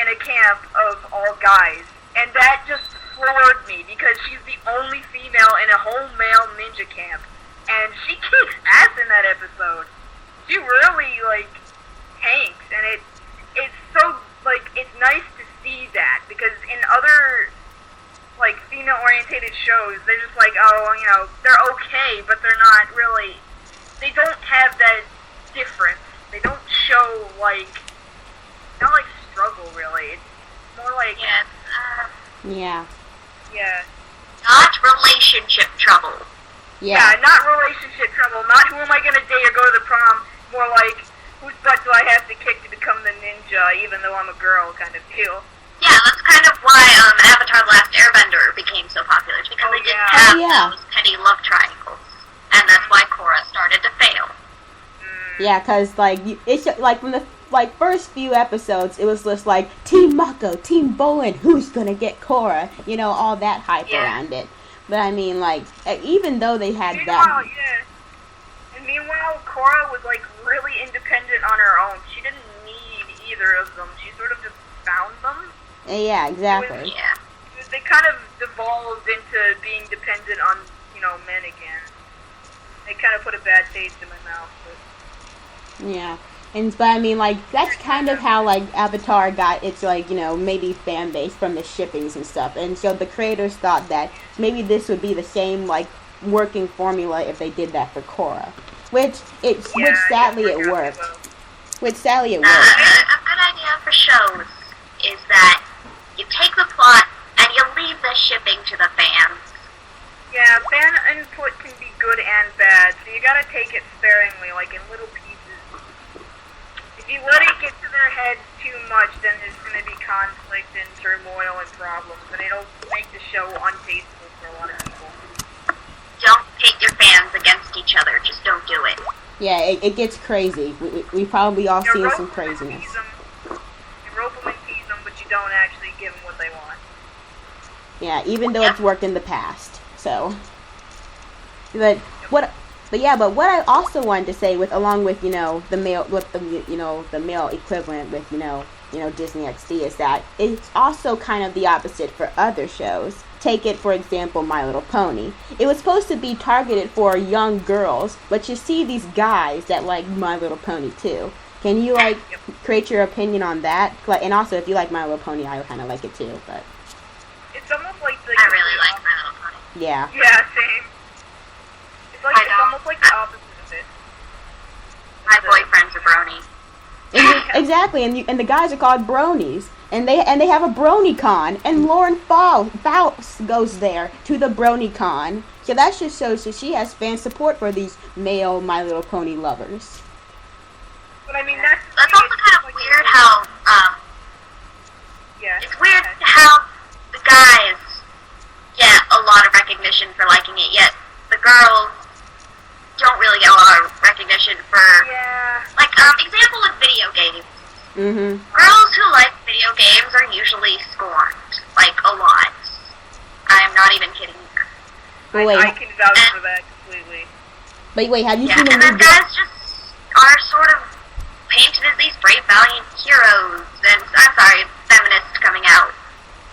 a camp of all guys. And that just floored me, because she's the only female in a whole male ninja camp. And she kicks ass in that episode. She really, like, tanks. And it's so, like, it's nice to see that. Because in other, like, female-orientated shows, they're just like, oh, you know, they're okay, but they're not really, they don't have that difference. They don't show, like, not like struggle, really. It's more like... Yes, Yeah. Yeah. Not relationship trouble. Yeah. Yeah, not relationship trouble. Not who am I going to date or go to the prom. More like, whose butt do I have to kick to become the ninja, even though I'm a girl, kind of deal. Yeah, that's kind of why Avatar: The Last Airbender became so popular. It's because they didn't have those petty love triangles. And that's why Korra started to fail. Yeah, because, like, it's like from the first few episodes, it was just like Team Mako, Team Bowen, who's gonna get Korra, you know, all that hype around it. But I mean, like, even though they had that. Yeah. And meanwhile, Korra was like really independent on her own. She didn't need either of them. She sort of just found them. Yeah, exactly. They kind of devolved into being dependent on, you know, men again. They kind of put a bad taste in my mouth. But... Yeah. But I mean, like, that's kind of how, like, Avatar got its, like, you know, maybe fan base from the shippings and stuff. And so the creators thought that maybe this would be the same, like, working formula if they did that for Korra. Which sadly it worked. Which sadly it worked. A good idea for shows is that you take the plot and you leave the shipping to the fans. Yeah, fan input can be good and bad, so you gotta take it sparingly, like in little pieces. If you let it get to their heads too much, then there's gonna be conflict and turmoil and problems, and it'll make the show untasteful for a lot of people. Don't pit your fans against each other, just don't do it. Yeah, it gets crazy. We probably all seen some craziness. You rope them and tease them, but you don't actually give them what they want. Yeah, even though it's worked in the past. So, but what I also wanted to say, along with the male equivalent with Disney XD, is that it's also kind of the opposite for other shows. Take it, for example, My Little Pony. It was supposed to be targeted for young girls, but you see these guys that like My Little Pony too. Can you create your opinion on that? And also, if you like My Little Pony, I kind of like it too. But it's almost like I really like My Little Pony. Yeah. Yeah, same. It's almost like the opposite of it. My boyfriend's a brony. Exactly, and the guys are called bronies, and they have a BronyCon, and Lauren Faust goes there to the BronyCon. So that just shows that she has fan support for these male My Little Pony lovers. But I mean, that's also kind of weird how it's weird how the guys get a lot of recognition for liking it, yet the girls don't really get a lot of recognition for, example with video games. Mm-hmm. Girls who like video games are usually scorned, like, a lot. I am not even kidding here. I can vouch for that completely. But wait, have you seen the new guys just are sort of painted as these brave, valiant heroes, and, I'm sorry, feminists coming out.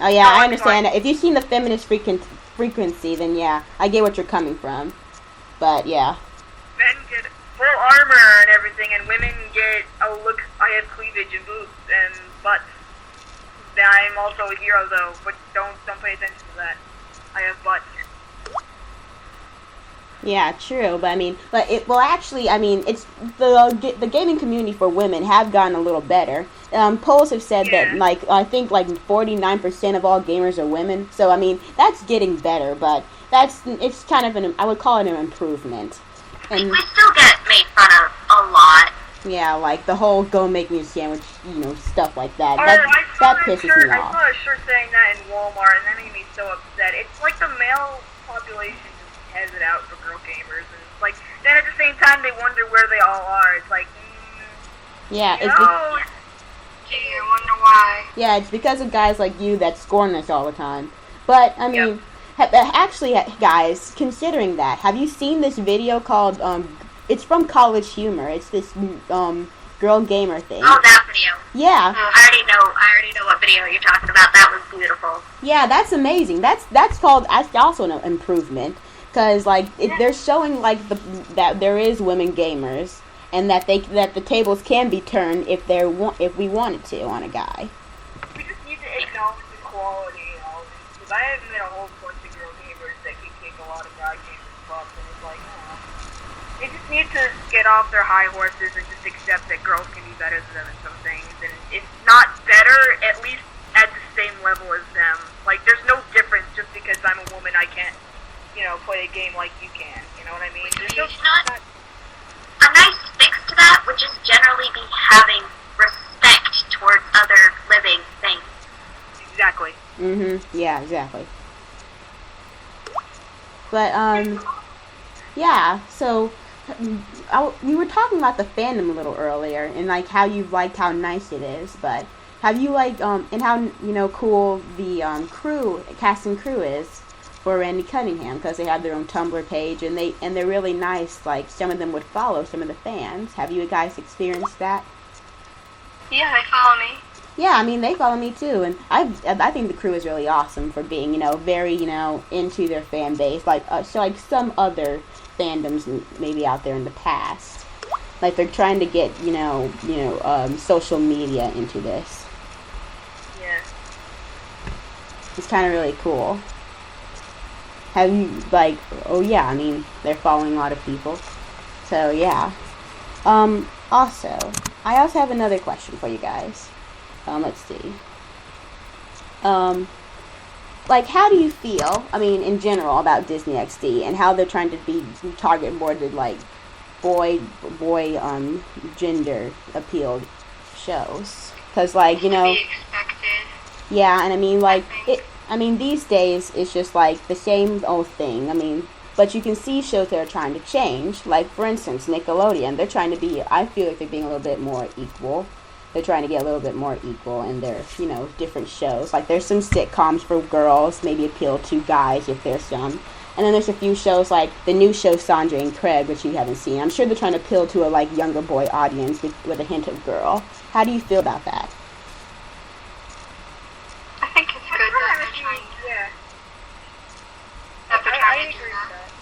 Oh yeah, I understand that. If you've seen the feminist frequency, then yeah, I get what you're coming from. But yeah. Men get full armor and everything, and women get, oh look, I have cleavage and boobs and butts. I'm also a hero though, but don't pay attention to that. I have butts. Yeah, true, but it's the gaming community for women have gotten a little better. Polls have said that, I think 49% of all gamers are women. So I mean, that's getting better, but it's kind of I would call it an improvement. And we still get made fun of a lot. Yeah, like the whole "go make me a sandwich," stuff like that. Oh, that pisses me off. I saw a shirt saying that in Walmart, and that made me so upset. It's like the male population just has it out for girl gamers, and it's like, then at the same time they wonder where they all are. It's like, yeah, I wonder why. Yeah, it's because of guys like you that scorn us all the time. But I mean, actually, guys, considering that, have you seen this video called it's from College Humor. It's this girl gamer thing. Oh, that video. Yeah. I I already know what video you're talking about. That was beautiful. Yeah, that's amazing. That's also an improvement, because like they're showing like that there is women gamers, and that the tables can be turned if we wanted to on a guy. We just need to acknowledge the quality and all of this, because I have met a whole bunch of girl gamers that can kick a lot of guy gamers' butts, and it's like, they just need to get off their high horses and just accept that girls can be better than them in some things, and if not better, at least at the same level as them. Like, there's no difference just because I'm a woman, I can't, play a game like you can. You know what I mean? There's no, a nice fix to that would just generally be having respect towards other living things. Exactly. Yeah, exactly. But yeah. So we were talking about the fandom a little earlier, and like how you've liked how nice it is. But have you and how cool the cast and crew is for Randy Cunningham, because they have their own Tumblr page, and they're really nice. Like, some of them would follow some of the fans. Have you guys experienced that? Yeah, they follow me. Yeah, I mean, they follow me too, and I think the crew is really awesome for being very into their fan base, like some other fandoms maybe out there in the past. Like, they're trying to get social media into this. Yeah. It's kind of really cool. Have you, oh yeah, I mean, they're following a lot of people. So, yeah. Also, I also have another question for you guys. Let's see. How do you feel, I mean, in general, about Disney XD, and how they're trying to target more to, boy, gender appealed shows? Because, To be expected. Yeah, and I mean, these days, it's just, the same old thing. I mean, but you can see shows that are trying to change. Like, for instance, Nickelodeon. They're trying to be, I feel like they're being a little bit more equal. They're trying to get a little bit more equal in their, different shows. Like, there's some sitcoms for girls, maybe appeal to guys if there's some. And then there's a few shows, like the new show Sandra and Craig, which you haven't seen. I'm sure they're trying to appeal to a, younger boy audience with a hint of girl. How do you feel about that? I think it's good that they're trying to... Yeah. I agree with that.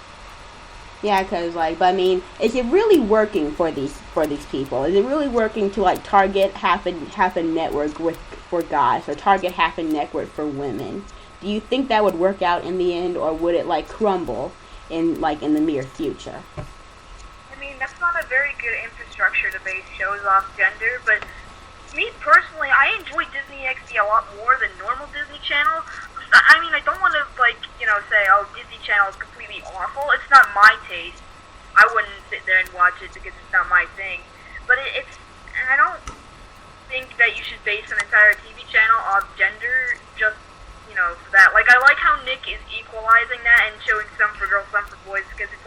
Yeah, because, but I mean, is it really working for these people? Is it really working to, target half a network for guys, or target half a network for women? Do you think that would work out in the end, or would it, crumble in the near future? I mean, that's not a very good infrastructure to base shows off gender, but me personally, I enjoy Disney XD a lot more than normal Disney Channel. I mean, I don't want to, say, oh, Disney Channel is completely awful. It's not my taste. I wouldn't sit there and watch it because it's not my thing. But I don't think that you should base an entire TV channel off gender just, for that. I like how Nick is equalizing that and showing some for girls, some for boys, because it's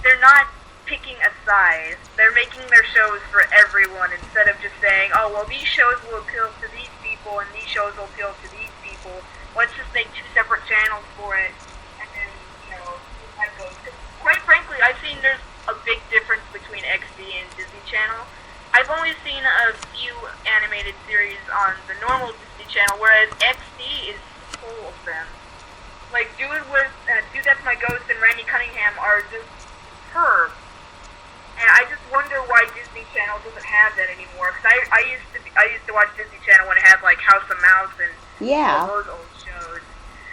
they're not picking a side. They're making their shows for everyone instead of just saying, oh, well, these shows will appeal to these people and these shows will appeal to these people. Let's just make 2 separate channels for it, and then, that goes. Quite frankly, I've seen there's a big difference between XD and Disney Channel. I've only seen a few animated series on the normal Disney Channel, whereas XD is full of them. Dude That's My Ghost and Randy Cunningham are just superb. And I just wonder why Disney Channel doesn't have that anymore. Because I used to watch Disney Channel when it had House of Mouse and all those old shows.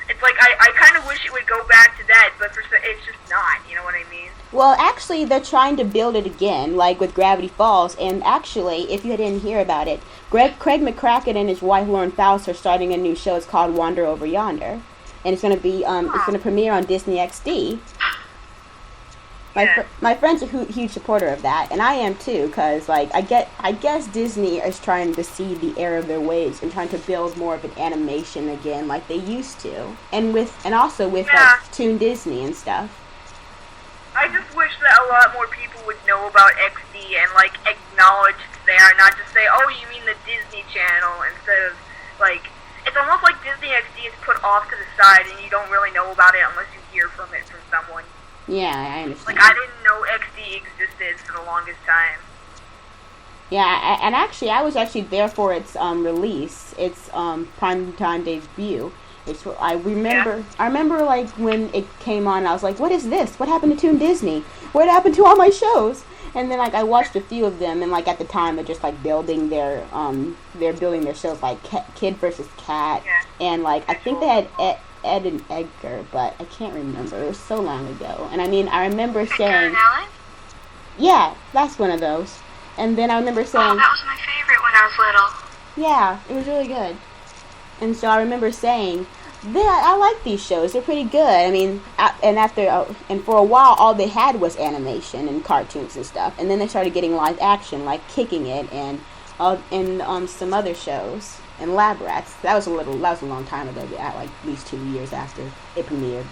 It's I kind of wish it would go back to that, but it's just not. You know what I mean? Well, actually, they're trying to build it again, with Gravity Falls. And actually, if you didn't hear about it, Craig McCracken and his wife Lauren Faust are starting a new show. It's called Wander Over Yonder, and it's going to be it's going to premiere on Disney XD. My friend's a huge supporter of that, and I am too, because I guess Disney is trying to see the error of their ways and trying to build more of an animation again, like they used to, and also with Toon Disney and stuff. I just wish that a lot more people would know about XD and acknowledge it's there, not just say, oh, you mean the Disney Channel, instead of it's almost like Disney XD is put off to the side and you don't really know about it unless you hear from someone. Yeah, I understand. I didn't know XD existed for the longest time. Yeah, and actually, I was actually there for its release, its primetime debut. I remember like when it came on, I was like, "What is this? What happened to Toon Disney? What happened to all my shows?" And then like I watched a few of them, and like at the time they're just like building their shows like Kid versus Cat, and like I think they had Ed and Edgar, but I can't remember. It was so long ago. And I mean, I remember saying, yeah, that's one of those. And then I remember saying, oh, that was my favorite when I was little. Yeah, it was really good. And so I remember saying, I like these shows. They're pretty good. I mean, and for a while, all they had was animation and cartoons and stuff. And then they started getting live action, like Kicking It and some other shows. And Lab Rats. That was a long time ago. At like at least 2 years after it premiered,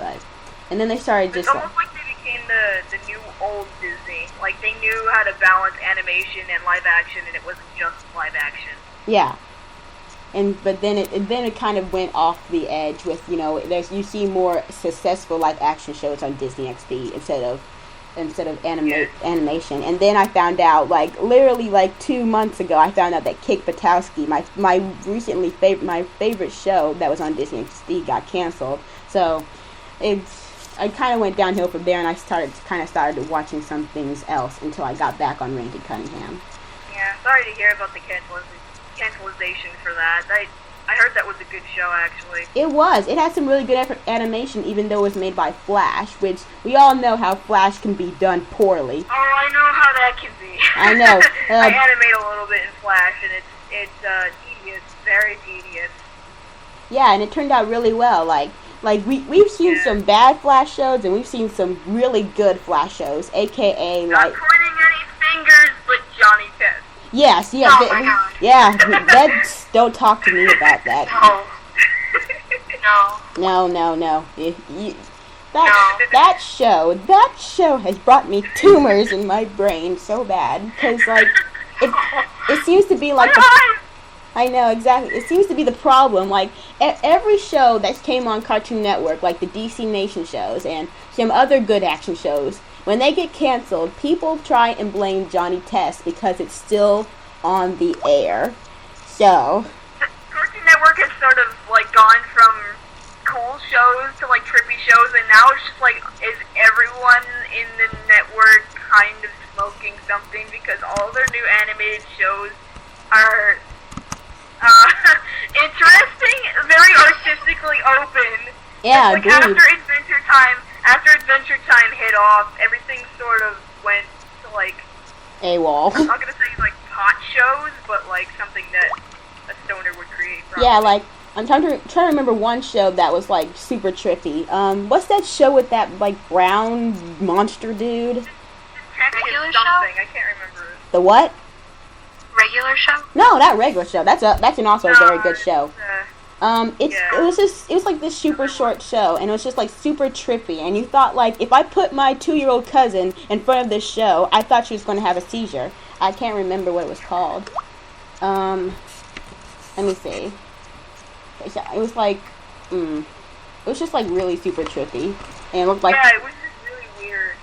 and then they started just. It's almost like they became the new old Disney. Like they knew how to balance animation and live action, and it wasn't just live action. Yeah. But then it kind of went off the edge with, you see more successful live action shows on Disney XD instead of animation. And then I found out, like literally like 2 months ago, I found out that Kick Buttowski, my favorite show that was on Disney XD, got canceled. So I kind of went downhill from there, and I started watching some things else until I got back on Randy Cunningham. Yeah, sorry to hear about the cancelization for that. I heard that was a good show, actually. It was. It had some really good animation, even though it was made by Flash, which we all know how Flash can be done poorly. Oh, I know how that can be. I know. I animate a little bit in Flash, and it's tedious, very tedious. Yeah, and it turned out really well. Like we've seen some bad Flash shows, and we've seen some really good Flash shows, aka Not pointing any fingers, but Johnny Test. Yes, yeah, oh my God. Yeah. Don't talk to me about that. No. That show has brought me tumors in my brain so bad, because like it seems to be like I know, exactly. It seems to be the problem. Like every show that came on Cartoon Network, like the DC Nation shows and some other good action shows, when they get canceled, people try and blame Johnny Test because it's still on the air. So Cartoon Network has sort of like gone from cool shows to like trippy shows, and now it's just like, is everyone in the network kind of smoking something, because all their new animated shows are interesting, very artistically open. Yeah, like after Adventure Time hit off, everything sort of went to like AWOL. I'm not gonna say like pot shows, but like something that a stoner would create. Probably. Yeah, like I'm trying to remember one show that was like super trippy. What's that show with that like brown monster dude? Regular show? I can't remember. The what? Regular show? No, not regular show. That's also a very good show. It was like this super short show, and it was just like super trippy, and you thought like, if I put my 2-year-old cousin in front of this show, I thought she was going to have a seizure. I can't remember what it was called. Let me see. It was like, it was just like really super trippy, and it looked like. Yeah, it was just really weird.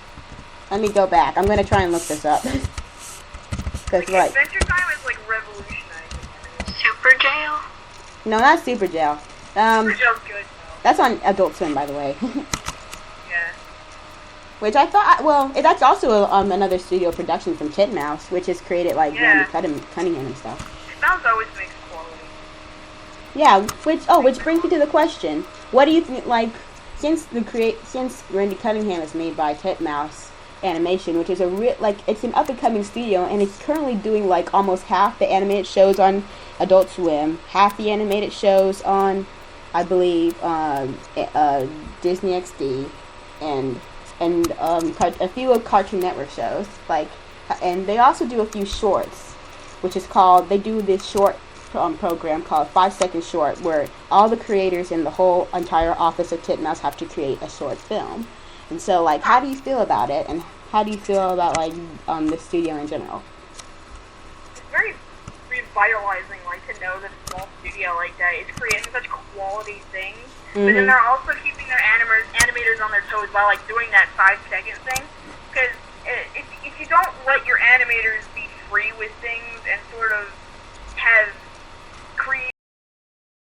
Let me go back. I'm gonna try and look this up. Adventure Time is like revolutionizing. Super Jail? No, not Super Jail. Super Jail's good though. That's on Adult Swim, by the way. Yeah. Which I thought, that's also another studio production from Titmouse, which is created like Randy Cunningham and stuff. Titmouse always makes quality. Yeah, which brings me to the question: what do you think? Like, since Randy Cunningham is made by Titmouse Animation, which is it's an up and coming studio, and it's currently doing like almost half the animated shows on Adult Swim, half the animated shows on, I believe, Disney XD, and a few of Cartoon Network shows. And they also do a few shorts, which is called. They do this short program called 5 Second Short, where all the creators in the whole entire office of Titmouse have to create a short film. And so, like, how do you feel about it, and how do you feel about the studio in general? It's very revitalizing, like, to know that a small studio like that is creating such quality things, but then they're also keeping their animators on their toes by like doing that 5-second thing. Because if you don't let your animators be free with things sort of